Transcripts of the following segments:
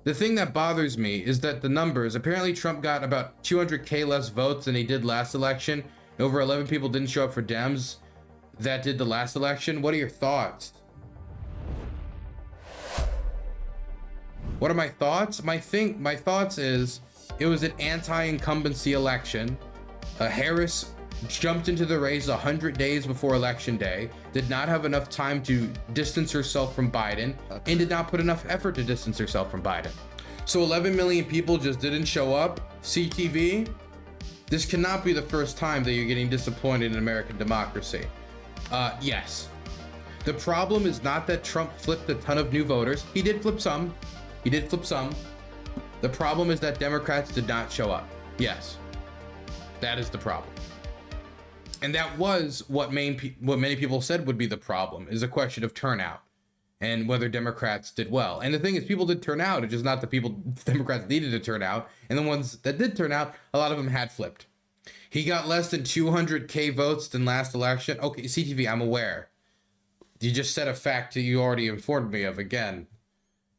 The thing that bothers me is that the numbers, apparently Trump got about 200K less votes than he did last election. Over 11 people didn't show up for Dems that did the last election. What are your thoughts? What are my thoughts? My thoughts is it was an anti-incumbency election. Harris jumped into the race 100 days before election day, did not have enough time to distance herself from Biden, and did not put enough effort to distance herself from Biden. So 11 million people just didn't show up. CTV, this cannot be the first time that you're getting disappointed in American democracy. Yes. The problem is not that Trump flipped a ton of new voters. He did flip some. The problem is that Democrats did not show up. Yes. That is the problem. And that was what many people said would be the problem, is a question of turnout and whether Democrats did well. And the thing is, people did turn out. It's just not the people Democrats needed to turn out. And the ones that did turn out, a lot of them had flipped. He got less than 200K votes than last election. Okay, CTV, I'm aware. You just said a fact that you already informed me of again.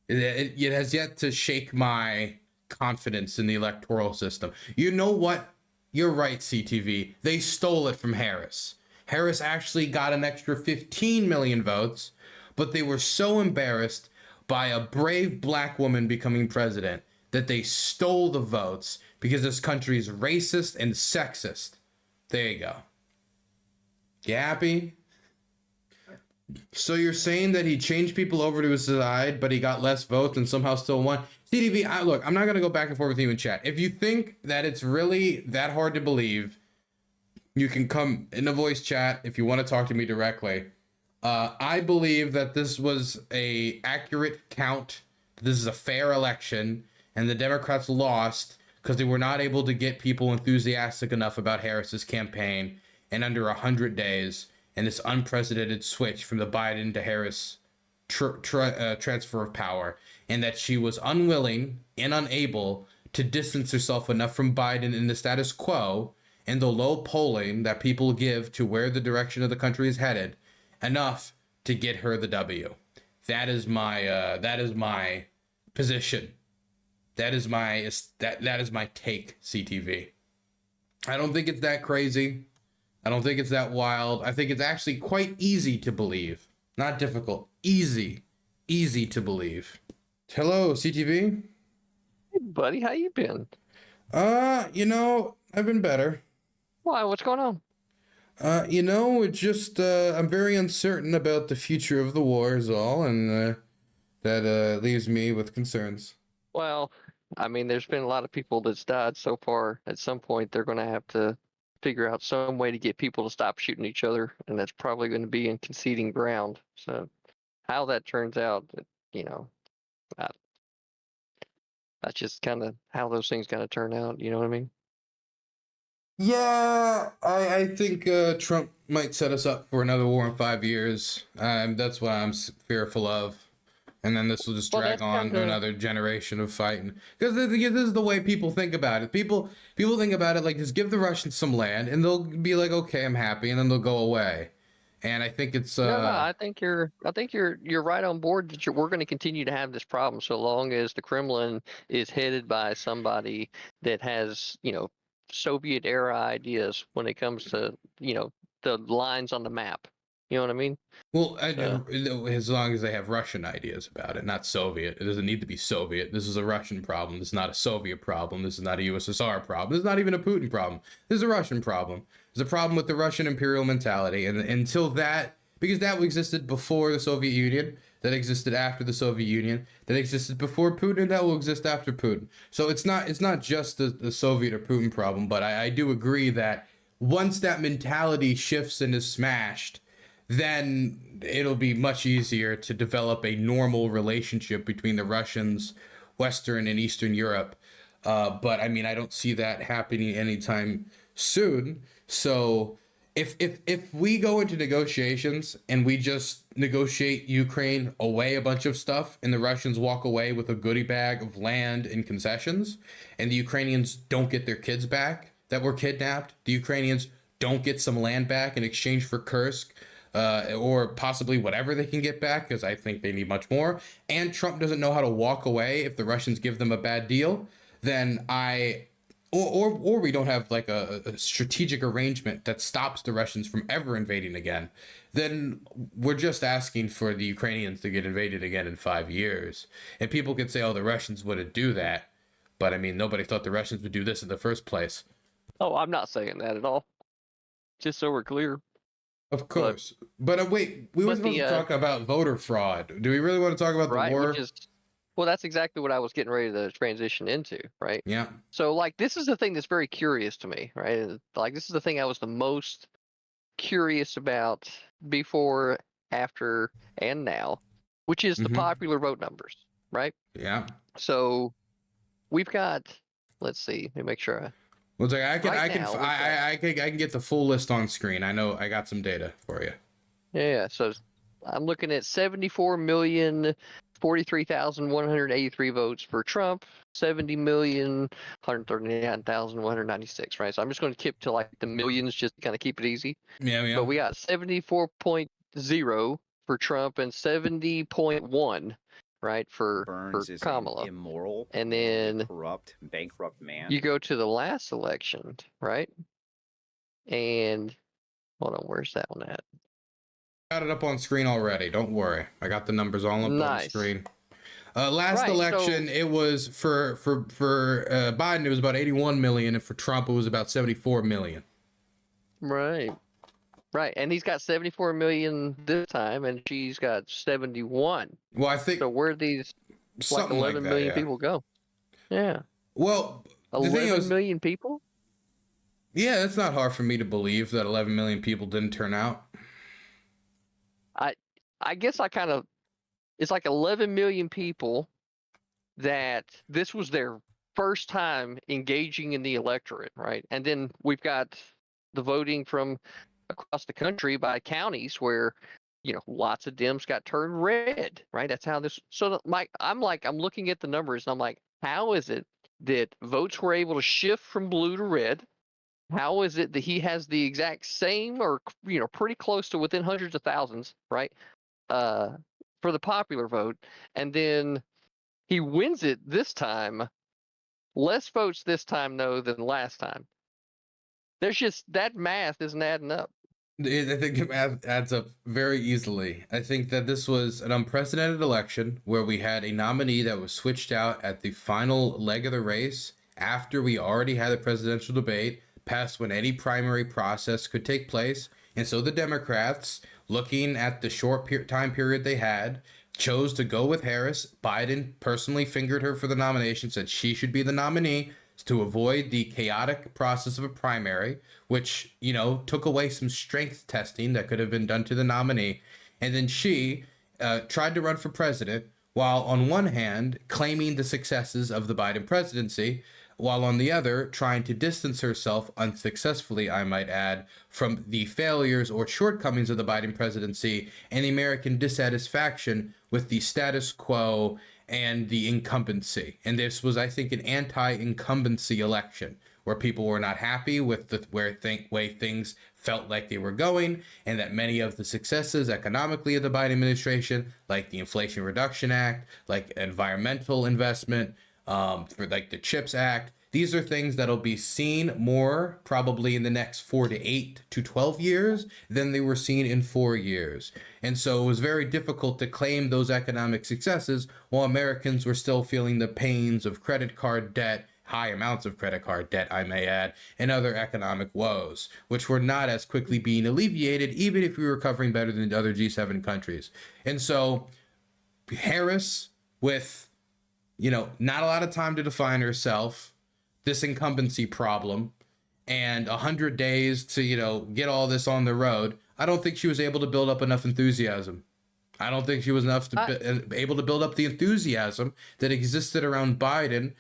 It has yet to shake my confidence in the electoral system. You know what? You're right, CTV. They stole it from Harris. Harris actually got an extra 15 million votes, but they were so embarrassed by a brave black woman becoming president that they stole the votes because this country is racist and sexist. There you go. You happy? So you're saying that he changed people over to his side, but he got less votes and somehow still won? CTV, look, I'm not going to go back and forth with you in chat. If you think that it's really that hard to believe, you can come in the voice chat if you want to talk to me directly. I believe that this was a accurate count. This is a fair election, and the Democrats lost because they were not able to get people enthusiastic enough about Harris's campaign in under 100 days. And this unprecedented switch from the Biden to Harris transfer of power, and that she was unwilling and unable to distance herself enough from Biden in the status quo and the low polling that people give to where the direction of the country is headed, enough to get her the W. That is my position. That is my take, CTV. I don't think it's that crazy. I don't think it's that wild. I think it's actually quite easy to believe. Not difficult. Easy to believe. Hello, CTV. Hey, buddy, how you been? I've been better. Why? What's going on? It's just, I'm very uncertain about the future of the war is all, and that leaves me with concerns. Well, I mean, there's been a lot of people that's died so far. At some point, they're going to have to figure out some way to get people to stop shooting each other, and that's probably going to be in conceding ground. So how that turns out, that's just kind of how those things kind of turn out. You know what I mean? Yeah, I think Trump might set us up for another war in 5 years. That's what I'm fearful of. And then this will just drag on to another generation of fighting. Because this is the way people think about it. People think about it like, just give the Russians some land, and they'll be like, okay, I'm happy, and then they'll go away. And I think it's No, I think you're right on board that we're going to continue to have this problem so long as the Kremlin is headed by somebody that has, Soviet era ideas when it comes to, the lines on the map. You know what I mean? Well, as long as they have Russian ideas about it, not Soviet. It doesn't need to be Soviet. This is a Russian problem. This is not a Soviet problem. This is not a USSR problem. This is not even a Putin problem. This is a Russian problem. There's a problem with the Russian imperial mentality. And until that, because that existed before the Soviet Union, that existed after the Soviet Union, that existed before Putin, that will exist after Putin. So it's not just the Soviet or Putin problem, but I do agree that once that mentality shifts and is smashed, then it'll be much easier to develop a normal relationship between the Russians, Western and Eastern Europe. But I mean, I don't see that happening anytime soon. So if we go into negotiations and we just negotiate Ukraine away a bunch of stuff, and the Russians walk away with a goodie bag of land and concessions, and the Ukrainians don't get their kids back that were kidnapped, the Ukrainians don't get some land back in exchange for Kursk, or possibly whatever they can get back, because I think they need much more, and Trump doesn't know how to walk away if the Russians give them a bad deal, then or we don't have like a strategic arrangement that stops the Russians from ever invading again, then we're just asking for the Ukrainians to get invaded again in 5 years. And people could say, oh, the Russians wouldn't do that. But I mean, nobody thought the Russians would do this in the first place. Oh, I'm not saying that at all. Just so we're clear. Of course. But wait, we were supposed to talk about voter fraud. Do we really want to talk about the war? Well, that's exactly what I was getting ready to transition into, right? Yeah. So, like, this is the thing that's very curious to me, right? Like, this is the thing I was the most curious about before, after, and now, which is the popular vote numbers, right? Yeah. So, we've got, let's see, let me make sure. I can get the full list on screen. I know I got some data for you. Yeah, so I'm looking at 74,043,183 votes for Trump, 70,139,196, right? So I'm just going to keep to like the millions just to kind of keep it easy. Yeah. But we got 74.0 for Trump and 70.1, right, for Kamala. An immoral, and then corrupt, bankrupt man. You go to the last election, right? And hold on, where's that one at? Got it up on screen already. Don't worry. I got the numbers all up on screen. Last election, it was for Biden, it was about 81 million, and for Trump, it was about 74 million. Right. And he's got 74 million this time, and she's got 71. Well, I think so. Where do these like 11 million people go? Yeah. Well, 11 million people. Yeah, it's not hard for me to believe that 11 million people didn't turn out. I guess it's like 11 million people that this was their first time engaging in the electorate, right? And then we've got the voting from across the country by counties where, lots of Dems got turned red, right? That's how this. So, I'm looking at the numbers and I'm like, how is it that votes were able to shift from blue to red? How is it that he has the exact same or, pretty close to within hundreds of thousands, right? For the popular vote, and then he wins it this time. Less votes this time, though, than last time. There's just that math isn't adding up. I think the math adds up very easily. I think that this was an unprecedented election where we had a nominee that was switched out at the final leg of the race after we already had a presidential debate, past when any primary process could take place. And so the Democrats, looking at the short time period they had, chose to go with Harris. Biden personally fingered her for the nomination, said she should be the nominee to avoid the chaotic process of a primary, which, took away some strength testing that could have been done to the nominee. And then she tried to run for president while on one hand claiming the successes of the Biden presidency, while on the other trying to distance herself unsuccessfully, I might add, from the failures or shortcomings of the Biden presidency and the American dissatisfaction with the status quo and the incumbency. And this was, I think, an anti-incumbency election where people were not happy with the way things felt like they were going, and that many of the successes economically of the Biden administration, like the Inflation Reduction Act, like environmental investment, for like the CHIPS Act, these are things that'll be seen more probably in the next 4 to 8 to 12 years than they were seen in 4 years. And so it was very difficult to claim those economic successes while Americans were still feeling the pains of credit card debt, high amounts of credit card debt, I may add, and other economic woes, which were not as quickly being alleviated, even if we were recovering better than other G7 countries. And so Harris, with not a lot of time to define herself, this incumbency problem, and 100 days to, get all this on the road, I don't think she was able to build up enough enthusiasm. I don't think she was able to build up the enthusiasm that existed around Biden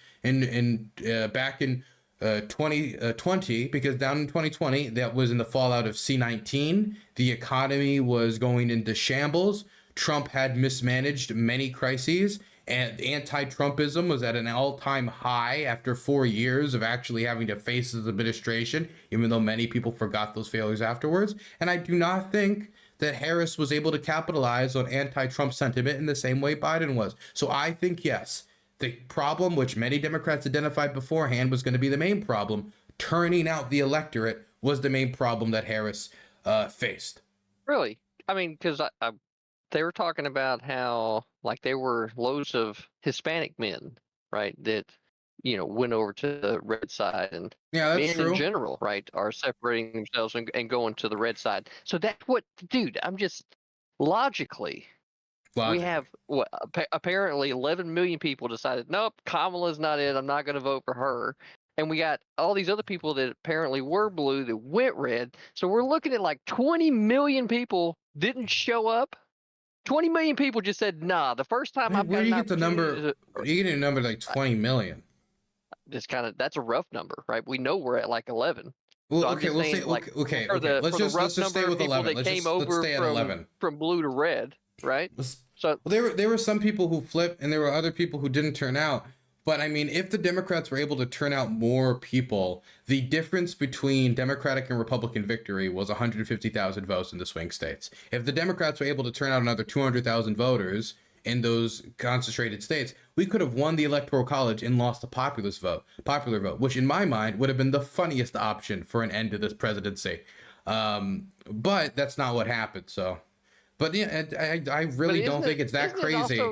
back in 2020, because down in 2020, that was in the fallout of C-19. The economy was going into shambles. Trump had mismanaged many crises, and anti-Trumpism was at an all-time high after 4 years of actually having to face his administration, even though many people forgot those failures afterwards. And I do not think that Harris was able to capitalize on anti-Trump sentiment in the same way Biden was. So I think, yes, the problem, which many Democrats identified beforehand was going to be the main problem, turning out the electorate, was the main problem that Harris faced. Really? I mean, because they were talking about how like there were loads of Hispanic men, right, that went over to the red side, and Yeah, that's men in true. general, right, are separating themselves and going to the red side. So that's what, dude. I'm just logically. We have what apparently 11 million people decided, nope, Kamala's not it. I'm not going to vote for her. And we got all these other people that apparently were blue that went red. So we're looking at like 20 million people didn't show up. 20 million people just said, nah, the first time I've Where got do you an get the number? opportunity You get a number like 20 million. Just kind of, that's a rough number, right? We know we're at like 11. Well, So I'm okay, just we'll saying, say like, okay. for the Let's just rough stay number with of people 11. that came over Let's stay at 11. from blue to red, right? So Well, there were some people who flipped, and there were other people who didn't turn out. But I mean, if the Democrats were able to turn out more people, the difference between Democratic and Republican victory was 150,000 votes in the swing states. If the Democrats were able to turn out another 200,000 voters in those concentrated states, we could have won the Electoral College and lost the popular vote, which in my mind would have been the funniest option for an end to this presidency. But that's not what happened. So. But yeah, I really don't think it's that crazy.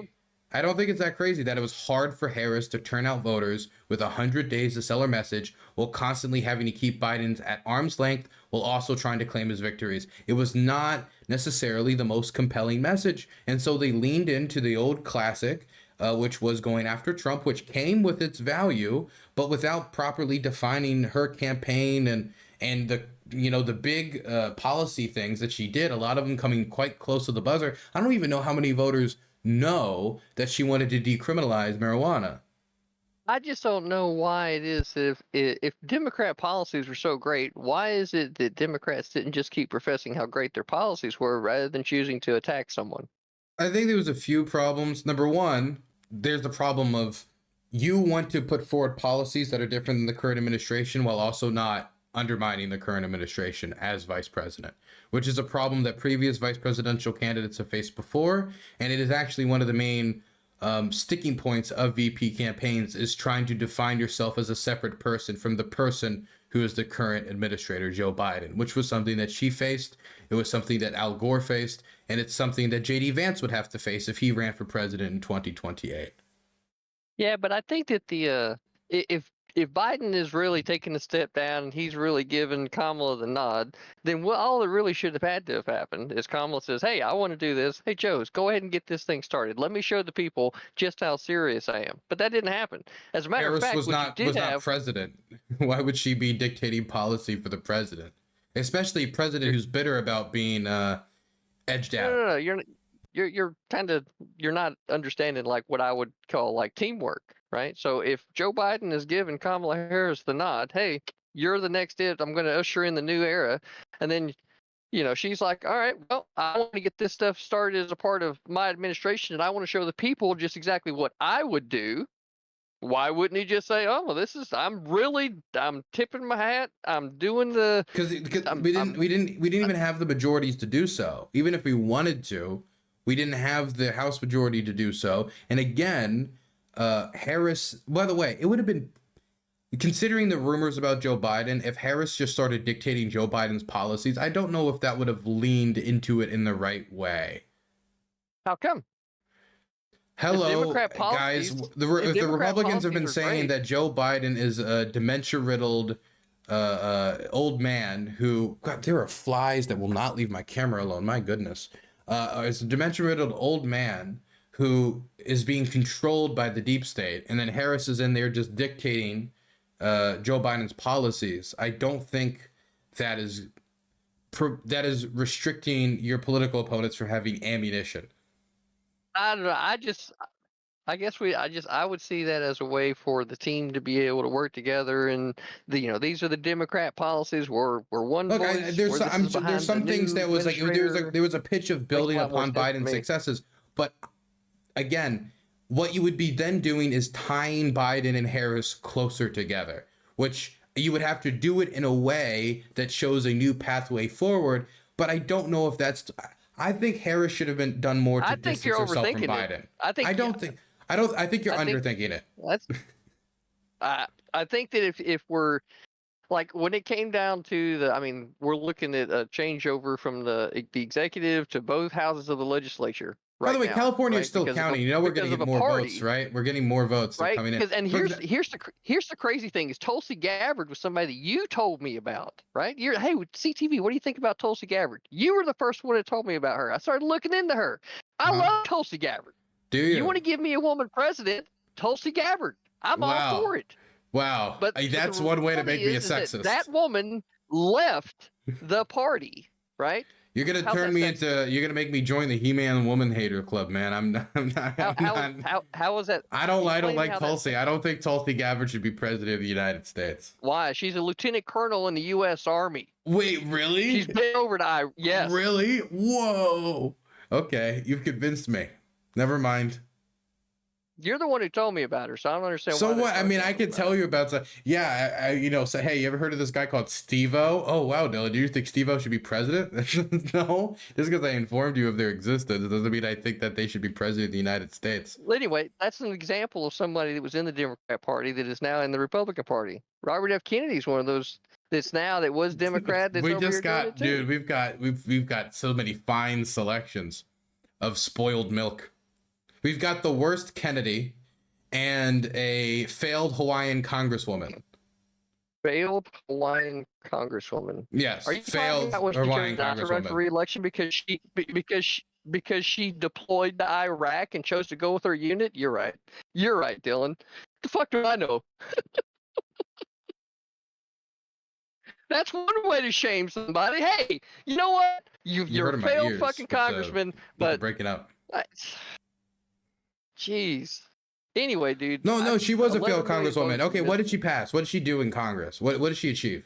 I don't think it's that crazy that it was hard for Harris to turn out voters with 100 days to sell her message while constantly having to keep Biden at arm's length while also trying to claim his victories. It was not necessarily the most compelling message. And so they leaned into the old classic, which was going after Trump, which came with its value, but without properly defining her campaign and the big policy things that she did, a lot of them coming quite close to the buzzer. I don't even know how many voters know that she wanted to decriminalize marijuana. I just don't know why it is that if Democrat policies were so great, why is it that Democrats didn't just keep professing how great their policies were rather than choosing to attack someone? I think there was a few problems. Number one, there's the problem of you want to put forward policies that are different than the current administration while also not undermining the current administration as vice president, which is a problem that previous vice presidential candidates have faced before. And it is actually one of the main sticking points of VP campaigns, is trying to define yourself as a separate person from the person who is the current administrator, Joe Biden, which was something that she faced. It was something that Al Gore faced. And it's something that JD Vance would have to face if he ran for president in 2028. Yeah, but I think that if Biden is really taking a step down and he's really giving Kamala the nod, then all that really should have had to have happened is Kamala says, hey, I want to do this. Hey, Joe, go ahead and get this thing started. Let me show the people just how serious I am. But that didn't happen. As a matter Harris of fact, was not president. Why would she be dictating policy for the president? Especially a president who's bitter about being edged out. No, you're not understanding like what I would call like teamwork. Right. So if Joe Biden is giving Kamala Harris the nod, hey, you're the next it. I'm going to usher in the new era. And then, she's like, all right, well, I want to get this stuff started as a part of my administration. And I want to show the people just exactly what I would do. Why wouldn't he just say, oh, well, I'm tipping my hat. I'm doing the. Because we didn't even have the majorities to do so. Even if we wanted to, we didn't have the House majority to do so. And again, Harris, by the way, it would have been, considering the rumors about Joe Biden, if Harris just started dictating Joe Biden's policies, I don't know if that would have leaned into it in the right way. How come? Hello, guys. If the Republicans have been saying that Joe Biden is a dementia-riddled old man who, God, there are flies that will not leave my camera alone. My goodness. Is a dementia-riddled old man who is being controlled by the deep state, and then Harris is in there just dictating Joe Biden's policies. I don't think that is restricting your political opponents from having ammunition. I don't know. I would see that as a way for the team to be able to work together, and these are the Democrat policies. We're one voice. There's some things that was like there was a pitch of building upon Biden's successes, but again, what you would be then doing is tying Biden and Harris closer together, which you would have to do it in a way that shows a new pathway forward. but I don't know if that's. I think Harris should have been done more to distance herself from Biden. I think you're underthinking it. That's. I think that if we're like when it came down to we're looking at a changeover from the executive to both houses of the legislature. By the way, California is still counting. You know, we're getting more votes, right? We're getting more votes coming in. And here's the crazy thing is Tulsi Gabbard was somebody that you told me about, right? Hey, CTV, what do you think about Tulsi Gabbard? You were the first one that told me about her. I started looking into her. I love Tulsi Gabbard. Do you? You want to give me a woman president? Tulsi Gabbard. I'm all for it. Wow. But that's one way to make me a sexist. That woman left the party, right? You're gonna you're gonna make me join the He-Man Woman Hater Club, man. How was that? I don't like Tulsi. I don't think Tulsi Gabbard should be president of the United States. Why? She's a lieutenant colonel in the U.S. Army. Wait, really? She's been over to Yes. Really? Whoa. Okay, you've convinced me. Never mind. You're the one who told me about her, so I don't understand. So what? I mean, I could tell you about. Yeah, say, hey, you ever heard of this guy called Steve-O? Oh wow, Dylan, do you think Steve-O should be president? No, just because I informed you of their existence doesn't mean I think that they should be president of the United States. Well, anyway, that's an example of somebody that was in the Democrat Party that is now in the Republican Party. Robert F. Kennedy is one of those that was Democrat. That's we've got so many fine selections of spoiled milk. We've got the worst Kennedy and a failed Hawaiian congresswoman. Failed Hawaiian congresswoman. Yes. Are you failed Hawaiian congresswoman to run for re-election because she deployed to Iraq and chose to go with her unit? You're right. You're right, Dylan. The fuck do I know? That's one way to shame somebody. Hey, you know what? You're a failed fucking congressman, but breaking up. Jeez. Anyway, dude. No, she was a failed congresswoman. Okay, what did she pass? What did she do in Congress? What did she achieve?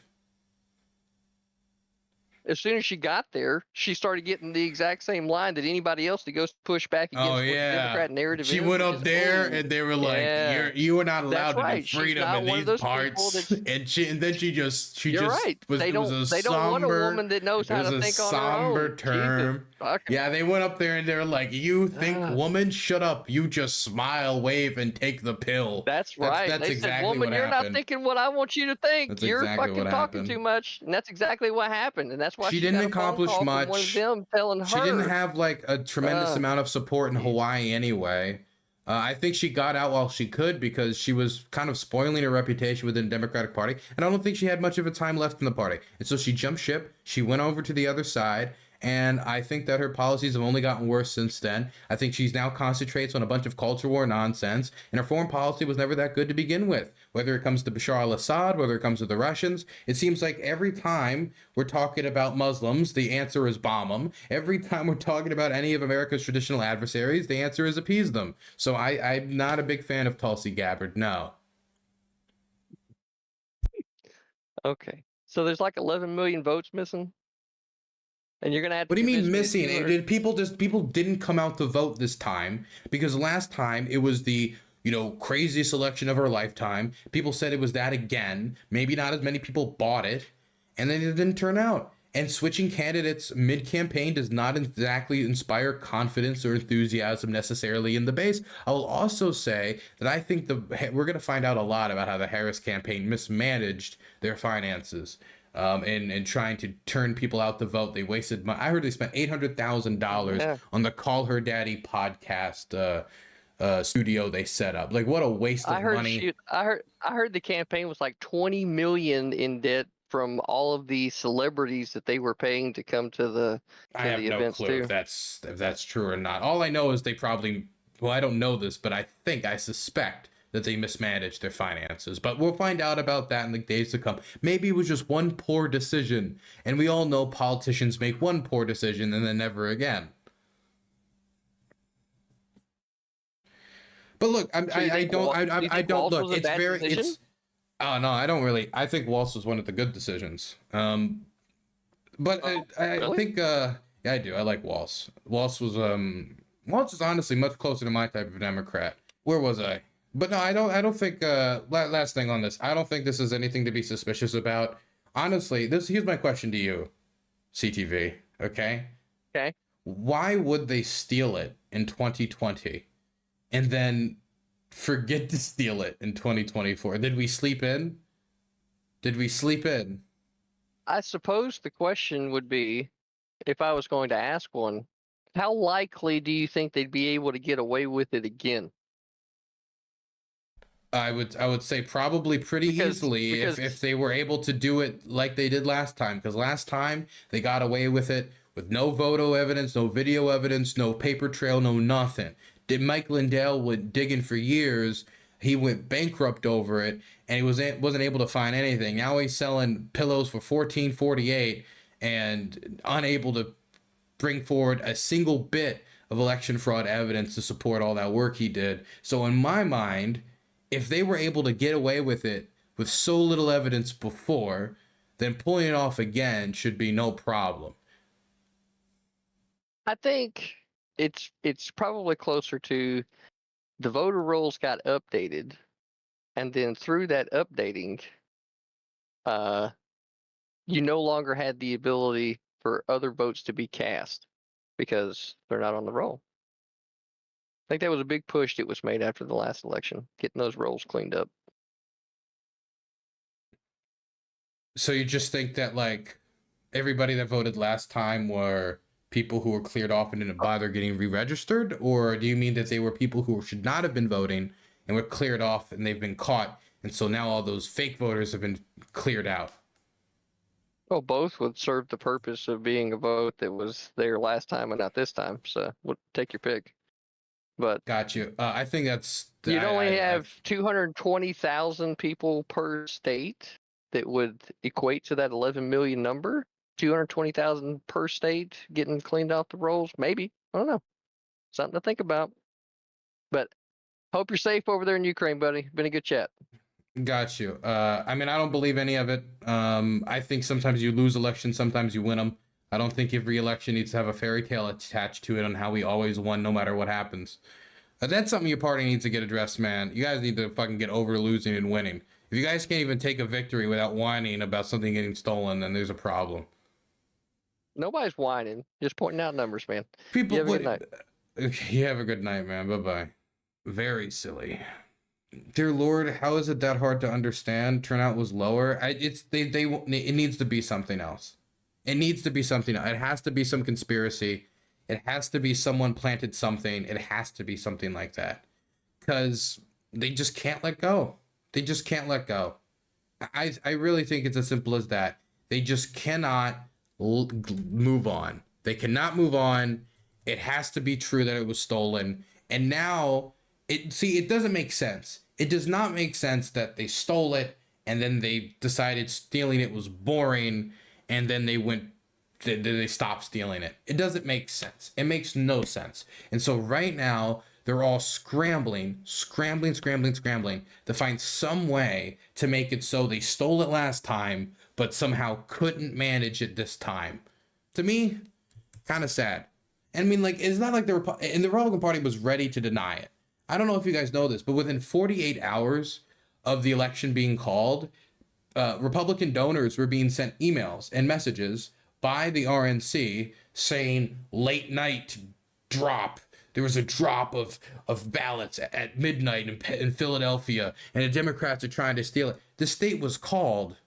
As soon as she got there, she started getting the exact same line that anybody else that goes to push back against what the Democrat narrative she went up there and they were like, you are not allowed to do freedom in these parts. And then she just they don't want a woman that knows how to think on her own. Somber term. Yeah, they went up there and they're like, you think woman, shut up. You just smile, wave, and take the pill. That's right. That's they exactly said, woman, what you're happened. not thinking what I want you to think. That's you're exactly fucking talking too much. And that's exactly what happened. And that's why she didn't accomplish much. One of them telling her. She didn't have like a tremendous amount of support in Hawaii anyway. I think she got out while she could because she was kind of spoiling her reputation within the Democratic Party. And I don't think she had much of a time left in the party. And so she jumped ship. She went over to the other side. And I think that her policies have only gotten worse since then. I think she's now concentrates on a bunch of culture war nonsense. And her foreign policy was never that good to begin with. Whether it comes to Bashar al-Assad, whether it comes to the Russians, it seems like every time we're talking about Muslims, the answer is bomb them. Every time we're talking about any of America's traditional adversaries, the answer is appease them. So I'm not a big fan of Tulsi Gabbard, no. Okay. So there's like 11 million votes missing? And you're gonna have to. What do you mean missing? People didn't come out to vote this time because last time it was the craziest election of our lifetime. People said it was that again. Maybe not as many people bought it, and then it didn't turn out. And switching candidates mid-campaign does not exactly inspire confidence or enthusiasm necessarily in the base. I will also say that I think we're going to find out a lot about how the Harris campaign mismanaged their finances. And trying to turn people out to vote. They wasted money. I heard they spent $800,000 on the Call Her Daddy podcast studio they set up. Like, what a waste of money. I heard the campaign was like $20 million in debt from all of the celebrities that they were paying to come to the events. I have no clue if that's true or not. All I know is they probably, I don't know this, but I suspect that they mismanaged their finances. But we'll find out about that in the days to come. Maybe it was just one poor decision, and we all know politicians make one poor decision and then never again. But look, I don't look. It's very. Decision? It's. Oh no, I don't really. I think Walsh was one of the good decisions. But I think. Yeah, I do. I like Walsh. Walsh was honestly much closer to my type of Democrat. Where was I? But no, I don't think, last thing on this, I don't think this is anything to be suspicious about. Honestly, here's my question to you, CTV. Okay. Okay. Why would they steal it in 2020 and then forget to steal it in 2024? Did we sleep in? Did we sleep in? I suppose the question would be, if I was going to ask one, how likely do you think they'd be able to get away with it again? I would say probably pretty easily if they were able to do it like they did last time, because last time they got away with it with no photo evidence, no video evidence, no paper trail, no nothing. Did Mike Lindell went digging for years. He went bankrupt over it, and he wasn't able to find anything. Now he's selling pillows for $14.48 and unable to bring forward a single bit of election fraud evidence to support all that work he did. So in my mind, if they were able to get away with it with so little evidence before, then pulling it off again should be no problem. I think it's probably closer to the voter rolls got updated, and then through that updating, uh, you no longer had the ability for other votes to be cast because they're not on the roll. I think that was a big push that was made after the last election, getting those rolls cleaned up. So you just think that like everybody that voted last time were people who were cleared off and didn't bother getting re-registered, or do you mean that they were people who should not have been voting and were cleared off and they've been caught, and so now all those fake voters have been cleared out? Well, both would serve the purpose of being a vote that was there last time and not this time. So take your pick. But Got you. I think that's you'd only have 220,000 people per state that would equate to that 11 million number. 220,000 per state getting cleaned off the rolls. Maybe. I don't know. Something to think about. But hope you're safe over there in Ukraine, buddy. Been a good chat. Got you. I mean, I don't believe any of it. I think sometimes you lose elections, sometimes you win them. I don't think every election needs to have a fairy tale attached to it on how we always won no matter what happens. That's something your party needs to get addressed, man. You guys need to fucking get over losing and winning. If you guys can't even take a victory without whining about something getting stolen, then there's a problem. Nobody's whining. Just pointing out numbers, man. People, you have a good night. You have a good night, man. Bye-bye. Very silly. Dear Lord, how is it that hard to understand? Turnout was lower. It needs to be something else. It needs to be something else. It has to be some conspiracy. It has to be someone planted something. It has to be something like that. Because they just can't let go. They just can't let go. I really think it's as simple as that. They just cannot move on. They cannot move on. It has to be true that it was stolen. And now, it doesn't make sense. It does not make sense that they stole it and then they decided stealing it was boring and then they stopped stealing it. It doesn't make sense. It makes no sense. And so right now, they're all scrambling to find some way to make it so they stole it last time, but somehow couldn't manage it this time. To me, kind of sad. And I mean, like, it's not like the Republican Party was ready to deny it. I don't know if you guys know this, but within 48 hours of the election being called, Republican donors were being sent emails and messages by the RNC saying late night drop. There was a drop of ballots at midnight in Philadelphia, and the Democrats are trying to steal it. The state was called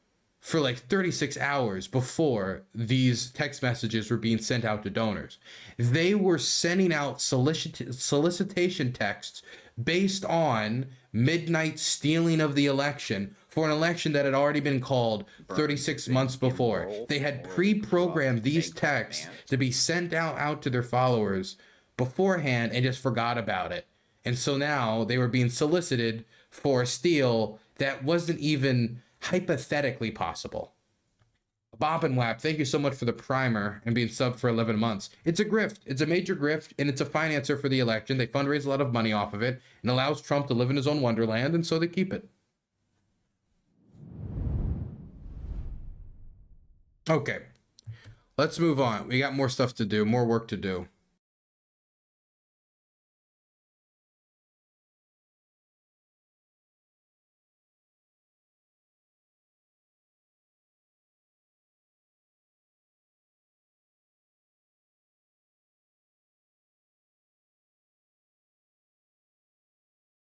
for like 36 hours before these text messages were being sent out to donors. They were sending out solicitation texts based on midnight stealing of the election for an election that had already been called 36 months before. They had pre-programmed these texts to be sent out to their followers beforehand and just forgot about it. And so now they were being solicited for a steal that wasn't even hypothetically possible. Bob and Wap, thank you so much for the primer and being subbed for 11 months. It's a grift. It's a major grift, and it's a financer for the election. They fundraise a lot of money off of it and allows Trump to live in his own wonderland, and so they keep it. Okay, let's move on. We got more stuff to do, more work to do.